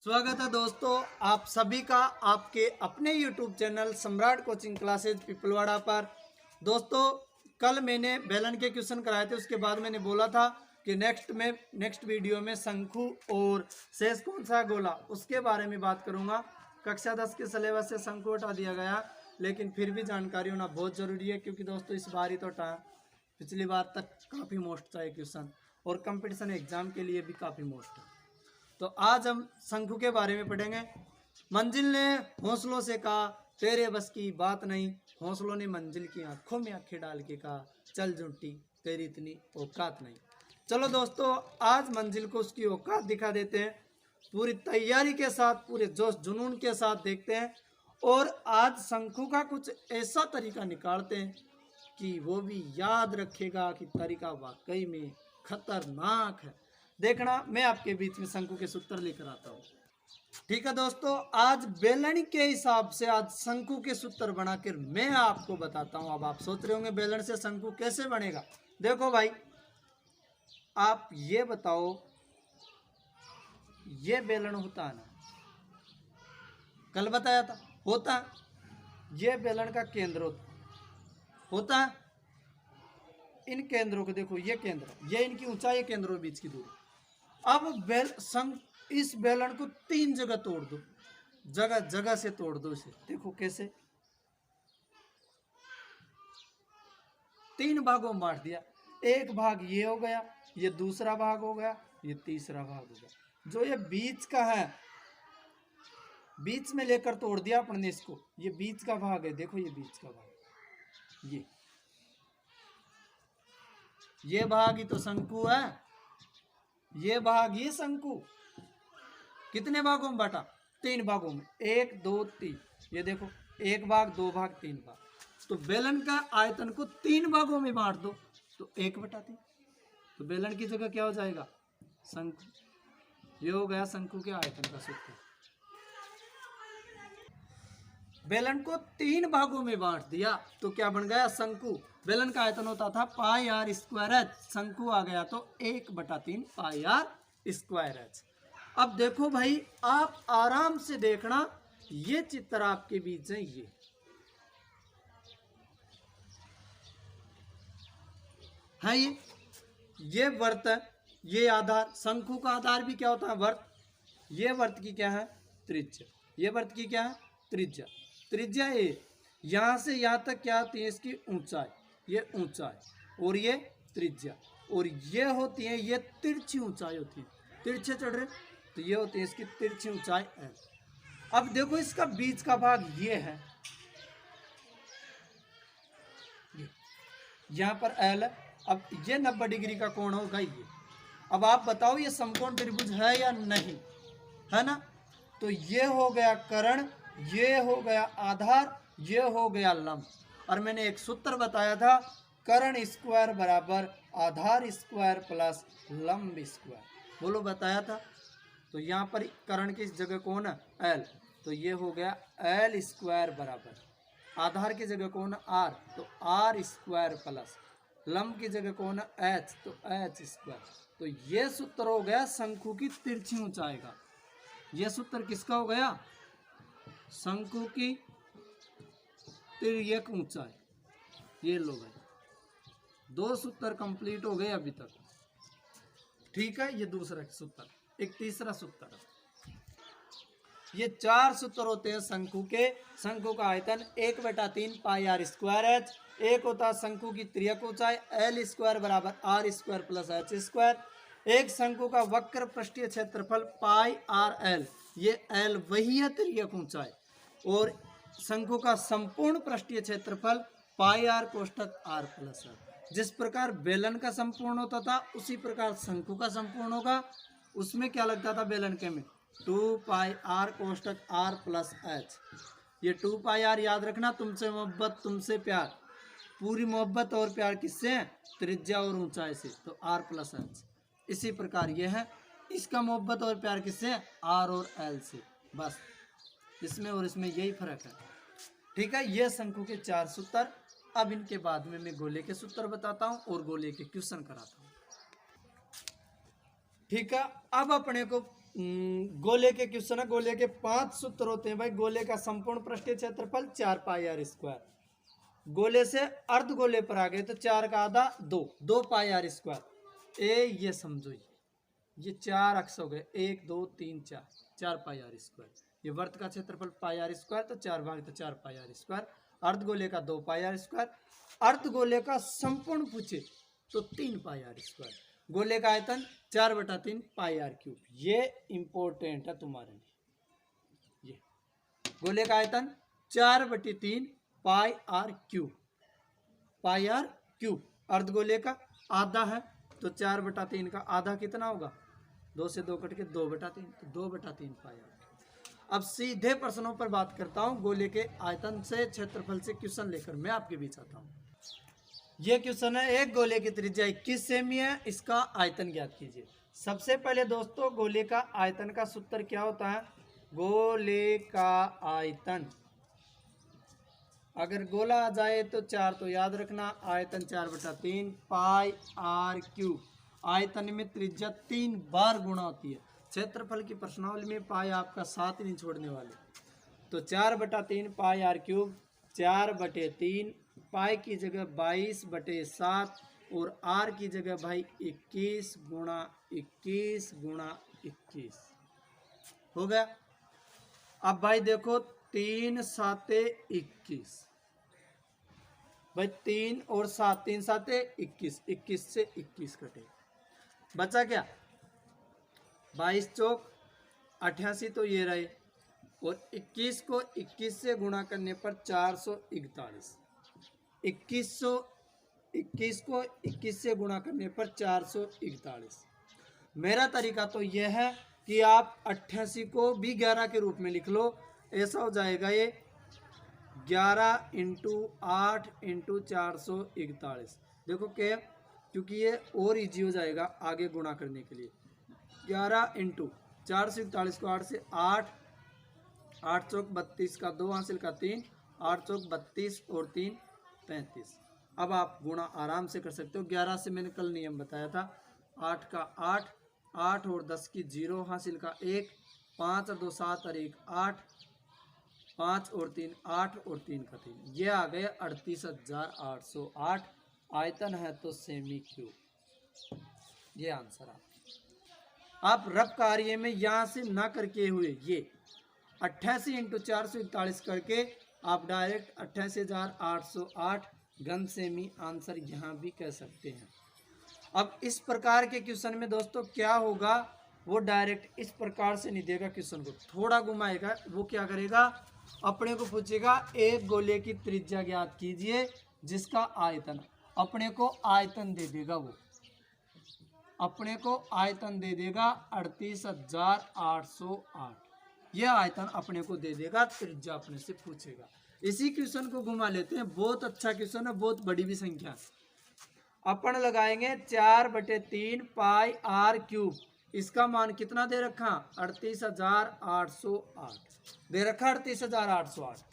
स्वागत है दोस्तों आप सभी का आपके अपने YouTube चैनल सम्राट कोचिंग क्लासेज पिपलवाड़ा पर। दोस्तों कल मैंने बेलन के क्वेश्चन कराए थे, उसके बाद मैंने बोला था कि नेक्स्ट वीडियो में शंकु और शेष कौन सा गोला उसके बारे में बात करूंगा। कक्षा 10 के सिलेबस से शंकु हटा दिया गया, लेकिन फिर भी जानकारी होना बहुत ज़रूरी है, क्योंकि दोस्तों इस बार ही तो पिछली बार तक काफ़ी मोस्ट था ये क्वेश्चन और कंपटीशन एग्जाम के लिए भी काफ़ी मोस्ट है। तो आज हम शंकु के बारे में पढ़ेंगे। मंजिल ने हौसलों से कहा तेरे बस की बात नहीं, हौसलों ने मंजिल की आंखों में आंखें डाल के कहा चल झूठी तेरी इतनी औकात नहीं। चलो दोस्तों आज मंजिल को उसकी औकात दिखा देते हैं, पूरी तैयारी के साथ पूरे जोश जुनून के साथ देखते हैं और आज शंकु का कुछ ऐसा तरीका निकालते हैं कि वो भी याद रखेगा कि तरीका वाकई में खतरनाक है। देखना मैं आपके बीच में शंकु के सूत्र लेकर आता हूँ। ठीक है दोस्तों, आज बेलन के हिसाब से आज शंकु के सूत्र बनाकर मैं आपको बताता हूँ। अब आप सोच रहे होंगे बेलन से शंकु कैसे बनेगा। देखो भाई, आप ये बताओ, ये बेलन होता है ना, कल बताया था होता है। ये बेलन का केंद्र होता है। इन केंद्रों को देखो, ये केंद्र, ये इनकी ऊंचाई, केंद्रों के बीच की दूरी। अब इस बेलन को 3 जगह तोड़ दो, जगह जगह से तोड़ दो इसे। देखो कैसे, 3 भागों में बांट दिया। एक भाग ये हो गया, ये दूसरा भाग हो गया, ये तीसरा भाग हो गया। जो ये बीच का है, बीच में लेकर तोड़ दिया अपने इसको। ये बीच का भाग है, देखो ये बीच का भाग, ये भाग ही तो शंकु है। ये भाग ये शंकु कितने भागों में बांटा? 3 भागों में, 1 2 3। ये देखो 1 भाग 2 भाग 3 भाग। तो बेलन का आयतन को 3 भागों में बांट दो तो 1/3। तो बेलन की जगह क्या हो जाएगा? शंकु। ये हो गया शंकु के आयतन का सूत्र। बेलन को 3 भागों में बांट दिया तो क्या बन गया? शंकु। बेलन का आयतन होता था πr²h, शंकु आ गया तो 1/3 πr²h। अब देखो भाई, आप आराम से देखना, ये चित्र आपके बीच है। ये वर्त है, ये आधार। शंकु का आधार भी क्या होता है? वर्त। ये वर्त की क्या है? त्रिज्या। ये वर्त की क्या है? त्रिज्या। त्रिज्या ये यहां से यहां तक क्या होती है? इसकी ऊंचाई, ये ऊंचाई और ये त्रिज्या। और ये होती है, ये तिरछी ऊंचाई होती है। तिरछे चढ़ रहे तो ये होती है इसकी तिरछी ऊंचाई है। अब देखो इसका बीच का भाग ये है, यहां पर एल है। अब ये 90 डिग्री का कोण होगा ये। अब आप बताओ ये समकोण त्रिभुज है या नहीं है ना? तो ये हो गया कर्ण, ये हो गया आधार, ये हो गया लंब। और मैंने एक सूत्र बताया था, कर्ण स्क्वायर बराबर आधार स्क्वायर प्लस लंब स्क्वायर। बोलो, बताया था। तो यहाँ पर कर्ण की जगह कौन है? एल। तो ये हो गया एल स्क्वायर बराबर आधार की जगह कौन है? आर। तो आर स्क्वायर प्लस लंब की जगह कौन है? एच। तो एच स्क्वायर। तो ये सूत्र हो गया शंकु की तिरछी ऊंचाई का। ये सूत्र किसका हो गया? शंकु की तिर्यक ऊंचाई। ये लो भाई, 2 सूत्र कंप्लीट हो गए अभी तक। ठीक है, ये दूसरा सूत्र। एक तीसरा सूत्र, ये 4 सूत्र होते हैं शंकु के। शंकु का आयतन 1/3 πr²h। एक होता है शंकु की तिर्यक ऊंचाई, एल स्क्वायर बराबर R square plus H square. एक शंकु का वक्र पृष्ठीय क्षेत्रफल πrl, ये एल वही है तिर्यक ऊंचाई। और शंकु का संपूर्ण पृष्ठीय क्षेत्रफल πr कोष्ठक r प्लस है। जिस प्रकार बेलन का संपूर्ण होता था उसी प्रकार शंकु का संपूर्ण होगा। उसमें क्या लगता था बेलन के में? 2πr कोष्ठक r प्लस h। ये 2πr याद रखना, तुमसे मोहब्बत तुमसे प्यार। पूरी मोहब्बत और प्यार किससे है? त्रिज्या और ऊंचाई से। तो r प्लस h। इसी प्रकार ये है, इसका मोहब्बत और प्यार किससे है? r और l से। बस इसमें और इसमें यही फर्क है। ठीक है, ये शंकु के 4 सूत्र। अब इनके बाद में मैं गोले के सूत्र बताता हूँ और गोले के क्वेश्चन कराता हूँ। ठीक है, अब अपने को गोले के क्वेश्चन है। गोले के 5 सूत्र होते हैं भाई। गोले का संपूर्ण पृष्ठीय क्षेत्रफल 4 पाई आर स्क्वायर। गोले से अर्ध गोले पर आ गए तो 4 का आधा 2 पाई आर स्क्वायर। ये समझो, ये 4 अक्ष हो गए, 1 2 3 4 पाई आर स्क्वायर। ये वर्त का क्षेत्रफल पाई आर स्क्वायर, तो 4 भाग तो 4 पाई आर स्क्वायर। अर्धगोले का 2 पाई आर स्क्वायर। अर्धगोले का संपूर्ण पूछे तो 3 पाई आर स्क्वायर। गोले का आयतन 4/3 पाई आर क्यूब। ये इंपॉर्टेंट है तुम्हारे लिए। ये गोले का आयतन 4/3 pi R cube. Pi R cube अर्धगोले का आधा है, तो 4/3 का आधा कितना होगा? 2 से 2 कट के 2/3, तो 2/3 पाई आर। अब सीधे प्रश्नों पर बात करता हूं। गोले के आयतन से क्षेत्रफल से क्वेश्चन लेकर मैं आपके बीच आता हूं। ये क्वेश्चन है, एक गोले की त्रिज्या 21 सेमी है, इसका आयतन ज्ञात कीजिए। सबसे पहले दोस्तों गोले का आयतन का सूत्र क्या होता है? गोले का आयतन, अगर गोला आ जाए तो 4 तो याद रखना, आयतन 4/3 पाई आर क्यूब। आयतन में त्रिज्या 3 बार गुणा होती है। क्षेत्रफल की प्रश्नावली में पाई आपका 7 नहीं छोड़ने वाले, तो 4/3 पाई आर क्यूब। 4/3 पाई की जगह 22/7 और आर की जगह भाई 21 गुणा 21 गुणा 21 हो गया। अब भाई देखो 3 7 21 भाई, 3 और 7, 3 7 21, 21 से 21 कटे, बचा क्या? 22 चौक 88, तो ये रहे। और 21 को 21 से गुणा करने पर 441। 21 को 21 से गुणा करने पर 441। मेरा तरीका तो यह है कि आप 88 को भी 11 के रूप में लिख लो। ऐसा हो जाएगा ये 11 × 8 × 441। देखो क्या, क्योंकि ये और इजी हो जाएगा आगे गुणा करने के लिए। 11 × 441 को 8 से 8 चौक 32 का 2 हासिल का 3, 8 चौक 32 और 3 35। अब आप गुणा आराम से कर सकते हो। 11 से मैंने कल नियम बताया था, 8 का 8, 8 और 10 की 0 हासिल का 1, 5 और 2 7 और 1 8, 5 और 3 8 और 3 का 3। ये आ गए 38,808। आयतन है तो सेमी क्यूब। ये आंसर आप रफ कार्य में यहाँ से ना करके हुए ये 88 × 441 करके आप डायरेक्ट 88,808 घन सेमी आंसर यहाँ भी कह सकते हैं। अब इस प्रकार के क्वेश्चन में दोस्तों क्या होगा, वो डायरेक्ट इस प्रकार से नहीं देगा, क्वेश्चन को थोड़ा घुमाएगा। वो क्या करेगा, अपने को पूछेगा एक गोले की त्रिज्या ज्ञात कीजिए जिसका आयतन, अपने को आयतन दे देगा। वो अपने को आयतन दे देगा 38,808। यह आयतन अपने को दे देगा, त्रिज्या अपने से पूछेगा। इसी क्वेश्चन को घुमा लेते हैं, बहुत अच्छा क्वेश्चन है, बहुत बड़ी भी संख्या है। अपन लगाएंगे 4/3 पाई आर क्यूब। इसका मान कितना दे रखा? 38,808 दे रखा, 38,808।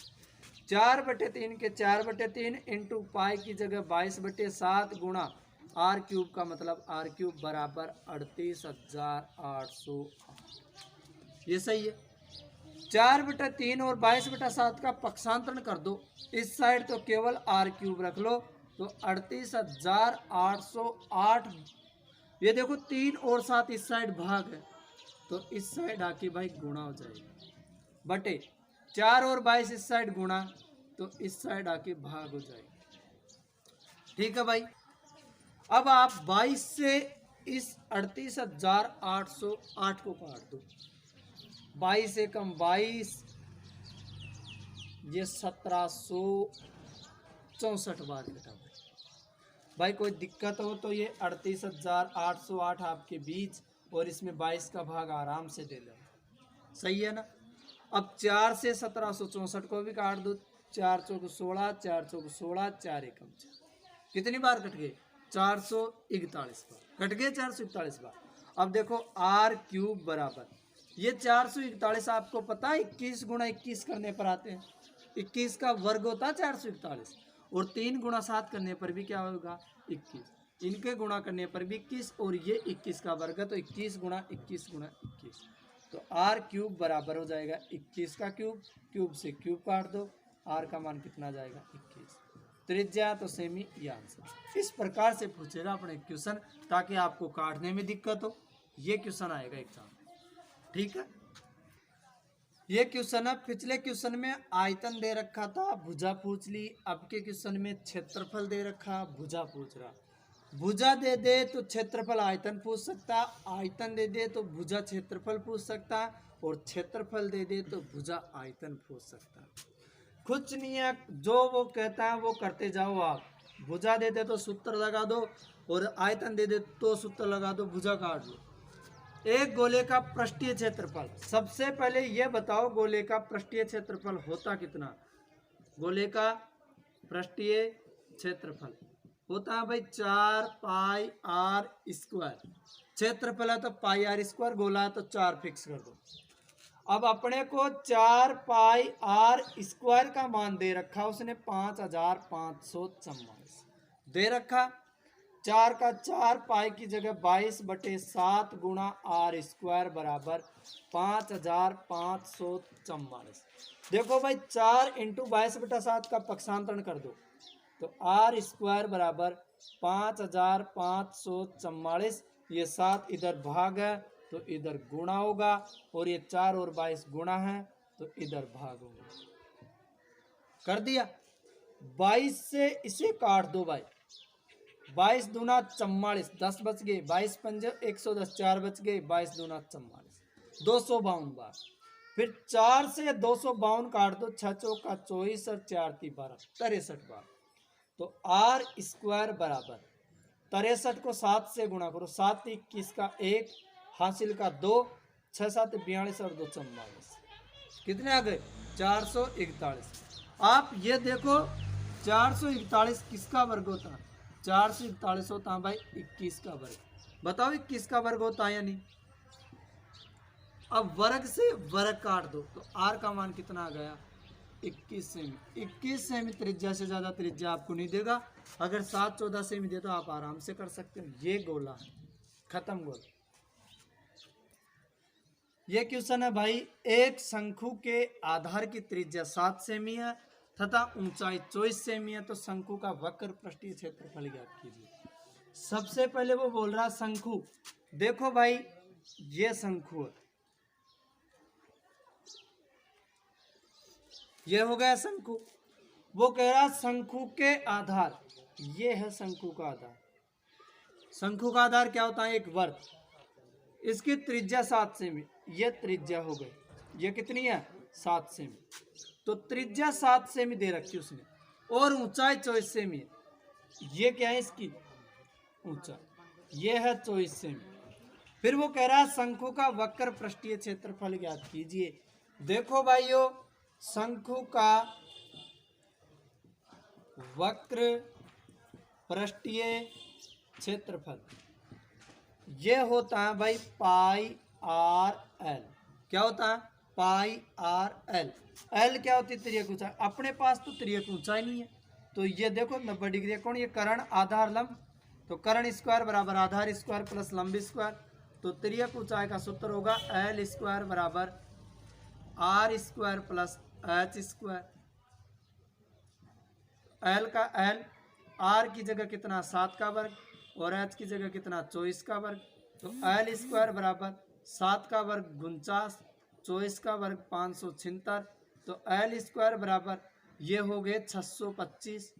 4/3 के 4/3 इंटू पाई की जगह 22/7 गुणा आर क्यूब का मतलब आर क्यूब बराबर 38,808। ये सही है। 4/3 और 22/7 का पक्षांतरण कर दो, इस साइड तो केवल आर क्यूब रख लो, तो 38,808। ये देखो 3 और 7 इस साइड भाग है, तो इस साइड आके भाई गुणा हो जाएगा, बटे 4 और 22 इस साइड गुणा, तो इस साइड आके भाग हो जाएगा। ठीक है भाई। अब आप 22 से इस 38,808 को काट दो। 22 से कम 22, ये 1764 बार कटा भाई। कोई दिक्कत हो तो ये 38,808 आपके बीच, और इसमें 22 का भाग आराम से दे लो, सही है ना। अब 4 से 1764 को भी काट दो। 4 चौक 16, 4 चौक 16, 4 एकम 4, कितनी बार कट गए? 441 बार कट गए, 441 बार। अब देखो आर क्यूब बराबर, ये 441 आपको पता है 21 × 21 करने पर आते हैं। 21 का वर्ग होता है 441, और 3 × 7 करने पर भी क्या होगा? 21। इनके गुणा करने पर भी 21, और ये 21 का वर्ग है, तो 21 × 21 × 21। तो आर क्यूब बराबर हो जाएगा 21 का क्यूब, क्यूब से क्यूब काट दो, आर का मान कितना जाएगा 21, त्रिज्या तो सेमी, ये आंसर। इस प्रकार से पूछेगा अपने क्वेश्चन, ताकि आपको काटने में दिक्कत हो, ये क्वेश्चन आएगा एग्जाम, ठीक है। ये क्वेश्चन है, पिछले क्वेश्चन में आयतन दे रखा था, भुजा पूछ ली, अब के क्वेश्चन में क्षेत्रफल दे रखा, भुजा पूछ रहा। भुजा दे दे तो क्षेत्रफल आयतन पूछ सकता, आयतन दे दे तो भुजा क्षेत्रफल पूछ सकता, और क्षेत्रफल दे दे तो भुजा आयतन पूछ सकता। कुछ नहीं है, जो वो कहता है वो करते जाओ आप। भुजा दे दे तो सूत्र लगा दो, और आयतन दे दे तो सूत्र लगा दो, भुजा काट दो। एक गोले का पृष्ठीय क्षेत्रफल, सबसे पहले ये बताओ गोले का पृष्ठीय क्षेत्रफल होता कितना। गोले का पृष्ठीय क्षेत्रफल होता है भाई 4 पाई आर स्क्वायर। क्षेत्रफल है तो पाई आर स्क्वायर, गोला है तो 4 फिक्स कर दो। अब अपने को 4 पाई आर स्क्वायर का मान दे रखा, उसने 5544 दे रखा। 4 का 4 पाई की जगह 22/7 गुणा आर स्क्वायर बराबर 5544। देखो भाई 4 इंटू 22/7 का पक्षांतरण कर दो, तो आर स्क्वायर बराबर 5544। ये 7 इधर भाग है तो इधर गुणा होगा, और ये 4 और 22 गुणा है तो इधर भाग होगा। कर दिया। 22 से इसे काट दो भाई, 22 दूना 44, 10 बच गए, 22 पंजे 110, 4 बच गए, 22 दूना 44, 252 बार। फिर 4 से 252 काट दो, 6 चौका 24 और 4 × 12, 63 बार। तो आर स्क्वायर बराबर 63 को 7 से गुणा करो, 7 21 का 1, हासिल का 2, 6 7 42 और 2 44, कितने आ गए 441। आप ये देखो 441 किसका वर्ग होता है, 441 होता है भाई 21 का वर्ग। बताओ 21 का वर्ग होता है या नहीं। अब वर्ग से वर्ग काट दो, तो आर का मान कितना आ गया 21 सेमी। 21 सेमी त्रिज्या से ज्यादा त्रिज्या आपको नहीं देगा। अगर 7-14 सेमी दे तो आप आराम से कर सकते हो। ये गोला है, खत्म गोला। ये क्वेश्चन है भाई, एक शंकु के आधार की त्रिज्या 7 सेमी है तथा ऊंचाई 24 सेमी है, तो शंकु का वक्र पृष्ठीय क्षेत्रफल ज्ञात कीजिए। सबसे पहले वो बोल रहा शंकु। देखो भाई ये शंकु है, ये हो गया शंकु। वो कह रहा शंकु के आधार, ये है शंकु का आधार। शंकु का आधार क्या होता है, एक वर्ग। इसकी त्रिज्या 7 सेमी, ये त्रिज्या हो गई, ये कितनी है 7 सेमी। तो त्रिज्या 7 सेमी दे रखी उसने, और ऊंचाई 24 सेमी है। ये क्या है इसकी ऊंचाई, ये है 24 सेमी। फिर वो कह रहा है शंकु का वक्र पृष्ठीय क्षेत्रफल ज्ञात कीजिए। देखो भाइयों, शंकु का वक्र पृष्ठीय क्षेत्रफल ये होता है भाई पाई आर एल। क्या होता है, पाई आर एल। एल क्या होती है, त्रियक ऊंचाई। अपने पास तो त्रियक ऊंचाई नहीं है, तो ये देखो 90 डिग्री कोण, ये कर्ण आधार लंब, तो कर्ण स्क्वायर बराबर आधार स्क्वायर प्लस लंब स्क्वायर। तो त्रियक ऊंचाई का सूत्र होगा एल स्क्वायर बराबर R square plus H square. L का एल, आर की जगह कितना 7 का वर्ग, और एच की जगह कितना 24 का वर्ग। तो एल स्क्वायर बराबर 7 का वर्ग 49, 24 का वर्ग 576। तो एल स्क्वायर बराबर ये हो गए 625।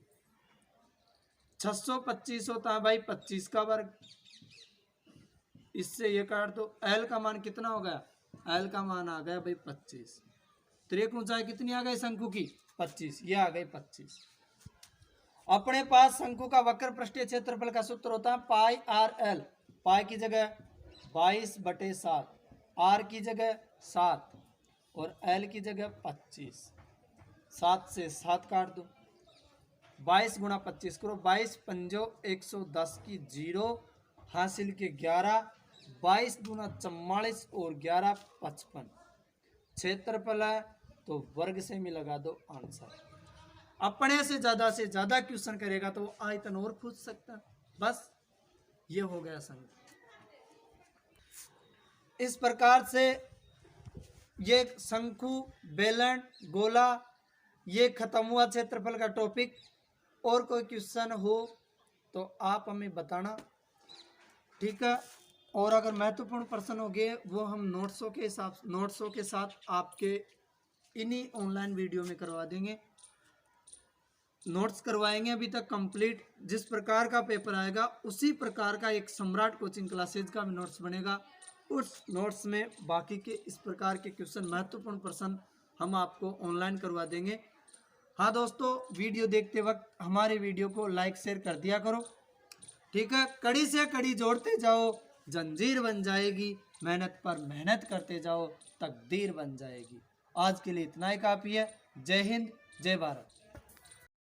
625 होता है भाई 25 का वर्ग। इससे ये काट दो, एल का मान कितना हो गया, एल का मान आ गया भाई 25। त्रियक ऊंचाई कितनी आ गई शंकु की 25, ये आ गई 25। अपने पास शंकु का वक्र पृष्ठीय क्षेत्रफल का सूत्र होता है पाई आर एल। पाई की जगह 22/7, आर की जगह 7 और एल की जगह 25। 7 से 7 काट दो, 22 गुणा 25 करो, 22 पंजो 110 की 0, हासिल के 11, 22 दूना 44 और 11 55। क्षेत्रफल है तो वर्ग से में लगा दो आंसर। अपने से ज्यादा क्वेश्चन करेगा तो वो आयतन और पूछ सकता है। बस ये हो गया संग। इस प्रकार से ये शंकु, बेलन, गोला, ये खत्म हुआ क्षेत्रफल का टॉपिक। और कोई क्वेश्चन हो तो आप हमें बताना, ठीक है। और अगर महत्वपूर्ण प्रश्न हो गए वो हम नोट्सों के साथ आपके इन्हीं ऑनलाइन वीडियो में करवा देंगे। नोट्स करवाएंगे अभी तक कंप्लीट। जिस प्रकार का पेपर आएगा उसी प्रकार का एक सम्राट कोचिंग क्लासेज का भी नोट्स बनेगा। उस नोट्स में बाकी के इस प्रकार के क्वेश्चन, महत्वपूर्ण प्रश्न हम आपको ऑनलाइन करवा देंगे। हाँ दोस्तों, वीडियो देखते वक्त हमारे वीडियो को लाइक शेयर कर दिया करो, ठीक है। कड़ी से कड़ी जोड़ते जाओ, जंजीर बन जाएगी। मेहनत पर मेहनत करते जाओ, तकदीर बन जाएगी। आज के लिए इतना ही काफ़ी है। जय हिंद, जय भारत।